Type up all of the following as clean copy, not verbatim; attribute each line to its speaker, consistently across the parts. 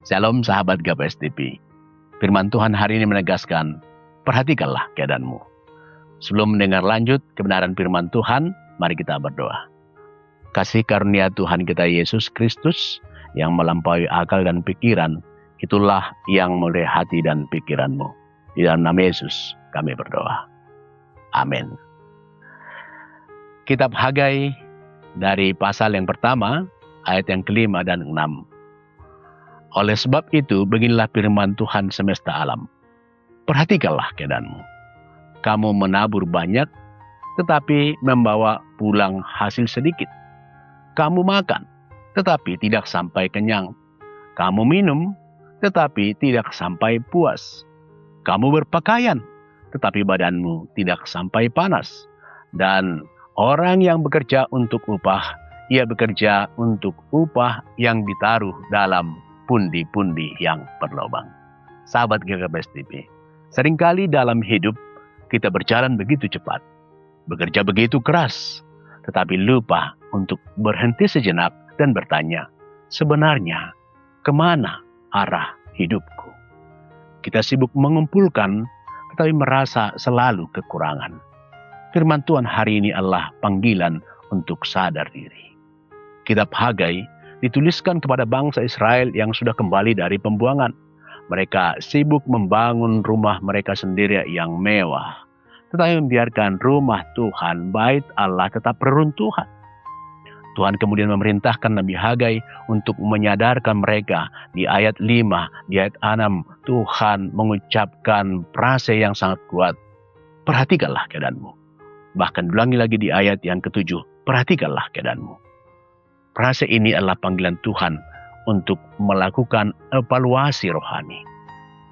Speaker 1: Shalom sahabat GBS TV. Firman Tuhan hari ini menegaskan, perhatikanlah keadaanmu. Sebelum mendengar lanjut kebenaran firman Tuhan, mari kita berdoa. Kasih karunia Tuhan kita Yesus Kristus yang melampaui akal dan pikiran, itulah yang memelihara hati dan pikiranmu. Di dalam nama Yesus kami berdoa. Amin. Kitab Hagai dari pasal yang pertama, ayat yang kelima dan 6. Oleh sebab itu, beginilah firman Tuhan semesta alam. Perhatikanlah keadaanmu. Kamu menabur banyak, tetapi membawa pulang hasil sedikit. Kamu makan, tetapi tidak sampai kenyang. Kamu minum, tetapi tidak sampai puas. Kamu berpakaian, tetapi badanmu tidak sampai panas. Dan orang yang bekerja untuk upah, ia bekerja untuk upah yang ditaruh dalam pundi-pundi yang berlobang. Sahabat GBS TV, seringkali dalam hidup kita berjalan begitu cepat, bekerja begitu keras, tetapi lupa untuk berhenti sejenak dan bertanya, sebenarnya kemana arah hidupku? Kita sibuk mengumpulkan, tetapi merasa selalu kekurangan. Firman Tuhan hari ini adalah panggilan untuk sadar diri. Kitab Hagai dituliskan kepada bangsa Israel yang sudah kembali dari pembuangan. Mereka sibuk membangun rumah mereka sendiri yang mewah, tetapi membiarkan rumah Tuhan, bait Allah tetap reruntuhan. Tuhan kemudian memerintahkan Nabi Hagai untuk menyadarkan mereka. Di ayat 5, di ayat 6, Tuhan mengucapkan frase yang sangat kuat. Perhatikanlah keadaanmu. Bahkan diulangi lagi di ayat yang ke-7, perhatikanlah keadaanmu. Frase ini adalah panggilan Tuhan untuk melakukan evaluasi rohani.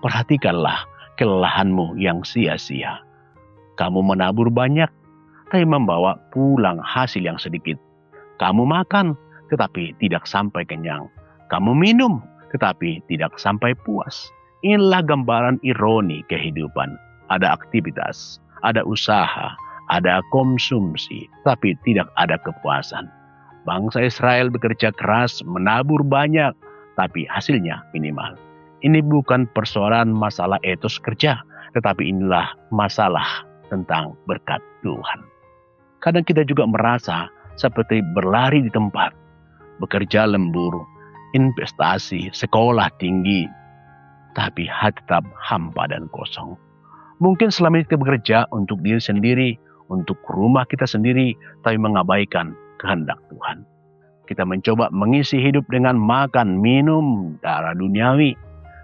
Speaker 1: Perhatikanlah kelelahanmu yang sia-sia. Kamu menabur banyak, tapi membawa pulang hasil yang sedikit. Kamu makan, tetapi tidak sampai kenyang. Kamu minum, tetapi tidak sampai puas. Inilah gambaran ironi kehidupan. Ada aktivitas, ada usaha, ada konsumsi, tapi tidak ada kepuasan. Bangsa Israel bekerja keras, menabur banyak, tapi hasilnya minimal. Ini bukan persoalan masalah etos kerja, tetapi inilah masalah tentang berkat Tuhan. Kadang kita juga merasa seperti berlari di tempat, bekerja lembur, investasi, sekolah tinggi, tapi hati tetap hampa dan kosong. Mungkin selama ini kita bekerja untuk diri sendiri, untuk rumah kita sendiri, tapi mengabaikan kehendak Tuhan. Kita mencoba mengisi hidup dengan makan, minum, darah duniawi,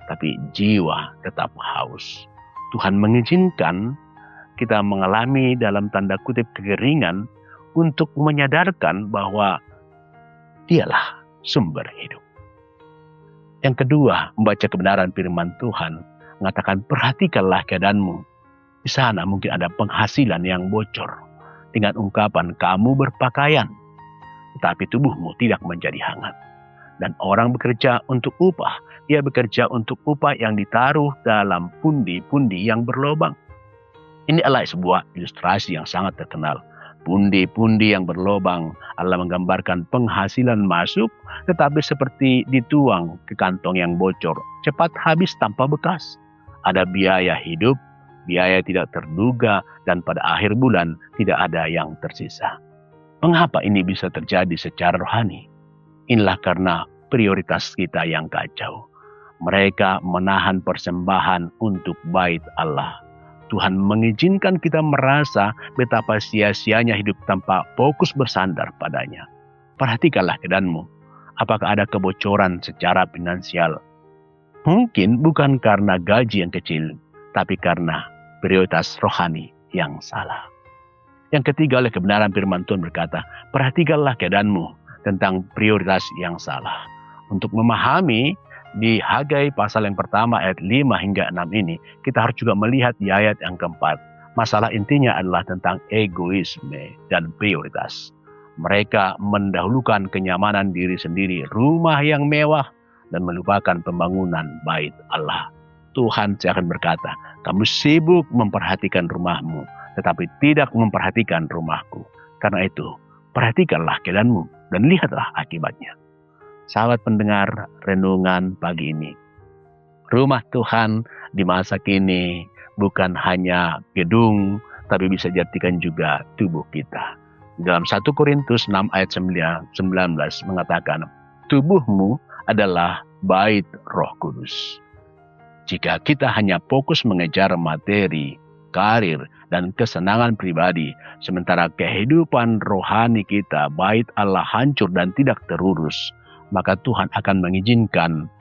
Speaker 1: tapi jiwa tetap haus. Tuhan mengizinkan kita mengalami dalam tanda kutip kekeringan untuk menyadarkan bahwa Dialah sumber hidup. Yang kedua, membaca kebenaran firman Tuhan, mengatakan perhatikanlah keadaanmu. Di sana mungkin ada penghasilan yang bocor dengan ungkapan kamu berpakaian, tetapi tubuhmu tidak menjadi hangat. Dan orang bekerja untuk upah, dia bekerja untuk upah yang ditaruh dalam pundi-pundi yang berlobang. Ini adalah sebuah ilustrasi yang sangat terkenal. Pundi-pundi yang berlobang adalah menggambarkan penghasilan masuk, tetapi seperti dituang ke kantong yang bocor, cepat habis tanpa bekas. Ada biaya hidup, biaya tidak terduga, dan pada akhir bulan tidak ada yang tersisa. Mengapa ini bisa terjadi secara rohani? Inilah karena prioritas kita yang kacau. Mereka menahan persembahan untuk bait Allah. Tuhan mengizinkan kita merasa betapa sia-sianya hidup tanpa fokus bersandar padanya. Perhatikanlah keadaanmu. Apakah ada kebocoran secara finansial? Mungkin bukan karena gaji yang kecil, tapi karena prioritas rohani yang salah. Yang ketiga, oleh kebenaran firman Tuhan berkata, perhatikanlah keadaanmu tentang prioritas yang salah. Untuk memahami di Hagai pasal yang pertama ayat 5 hingga 6 ini, kita harus juga melihat di ayat yang keempat. Masalah intinya adalah tentang egoisme dan prioritas. Mereka mendahulukan kenyamanan diri sendiri, rumah yang mewah, dan melupakan pembangunan bait Allah. Tuhan akan berkata, kamu sibuk memperhatikan rumahmu, tetapi tidak memperhatikan rumahku. Karena itu, perhatikanlah keadaanmu dan lihatlah akibatnya. Sahabat pendengar renungan pagi ini, rumah Tuhan di masa kini bukan hanya gedung, tapi bisa dijadikan juga tubuh kita. Dalam 1 Korintus 6 ayat 19 mengatakan, tubuhmu adalah bait Roh Kudus. Jika kita hanya fokus mengejar materi, karir, dan kesenangan pribadi, sementara kehidupan rohani kita, bait Allah hancur dan tidak terurus, maka Tuhan akan mengizinkan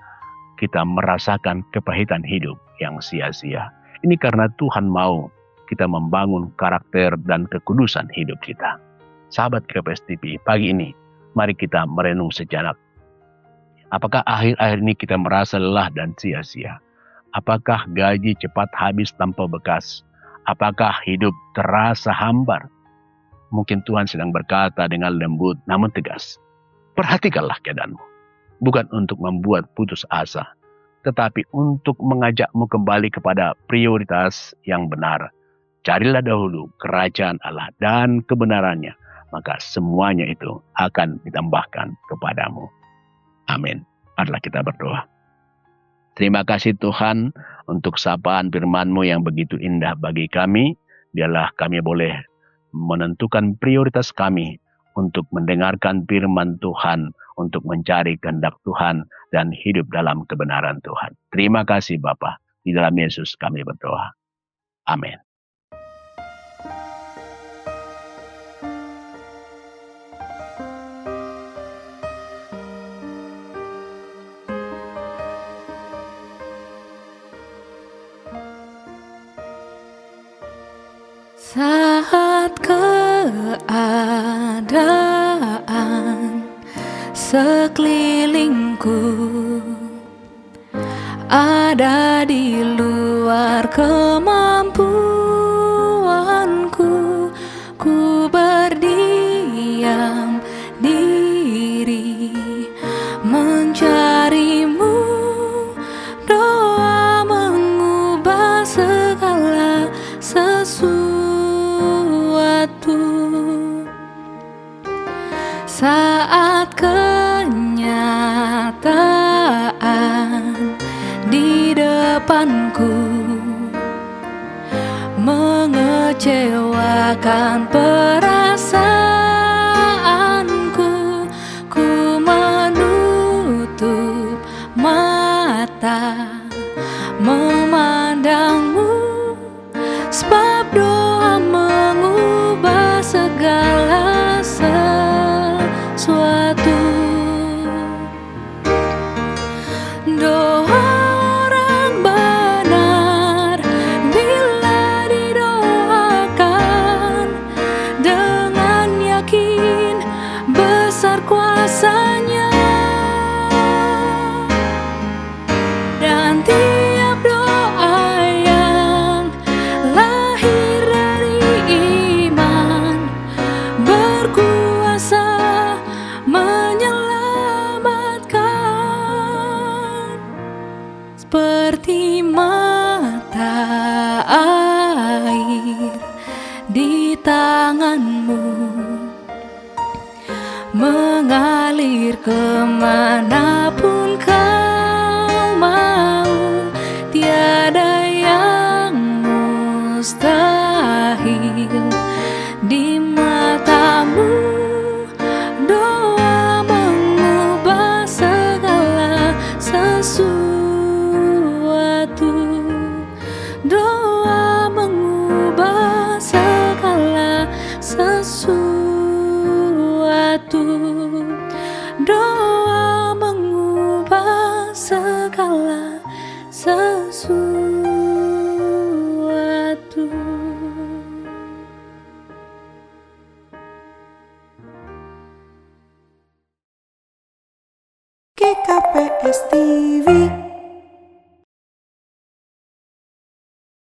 Speaker 1: kita merasakan kepahitan hidup yang sia-sia. Ini karena Tuhan mau kita membangun karakter dan kekudusan hidup kita. Sahabat KPS TV, pagi ini mari kita merenung sejenak. Apakah akhir-akhir ini kita merasa lelah dan sia-sia? Apakah gaji cepat habis tanpa bekas? Apakah hidup terasa hambar? Mungkin Tuhan sedang berkata dengan lembut namun tegas. Perhatikanlah keadaanmu. Bukan untuk membuat putus asa, tetapi untuk mengajakmu kembali kepada prioritas yang benar. Carilah dahulu kerajaan Allah dan kebenarannya, maka semuanya itu akan ditambahkan kepadamu. Amin. Marilah kita berdoa. Terima kasih Tuhan untuk sapaan firman-Mu yang begitu indah bagi kami. Biarlah kami boleh menentukan prioritas kami untuk mendengarkan firman Tuhan, untuk mencari kehendak Tuhan dan hidup dalam kebenaran Tuhan. Terima kasih Bapa. Di dalam Yesus kami berdoa. Amin.
Speaker 2: Saat keadaan sekelilingku ada di luar kemampuanku, ku berdiam diri mencarimu. Doa mengubah segala sesuatu. Saat kenyataan di depanku mengecewakan perasaanku, ku menutup mata memandangmu, sebab doa mengubah segala sesuatu. Doa orang benar bila didoakan dengan yakin besar kuasanya, dan tiap doa yang lahir dari iman berkuasa menyelamatkan. Seperti mata air di tanganmu mengalir kemanapun kau mau, tiada yang mustahil di matamu. Doa mengubah segala sesuatu. Doa mengubah segala sesuatu. Doa mengubah segala sesuatu.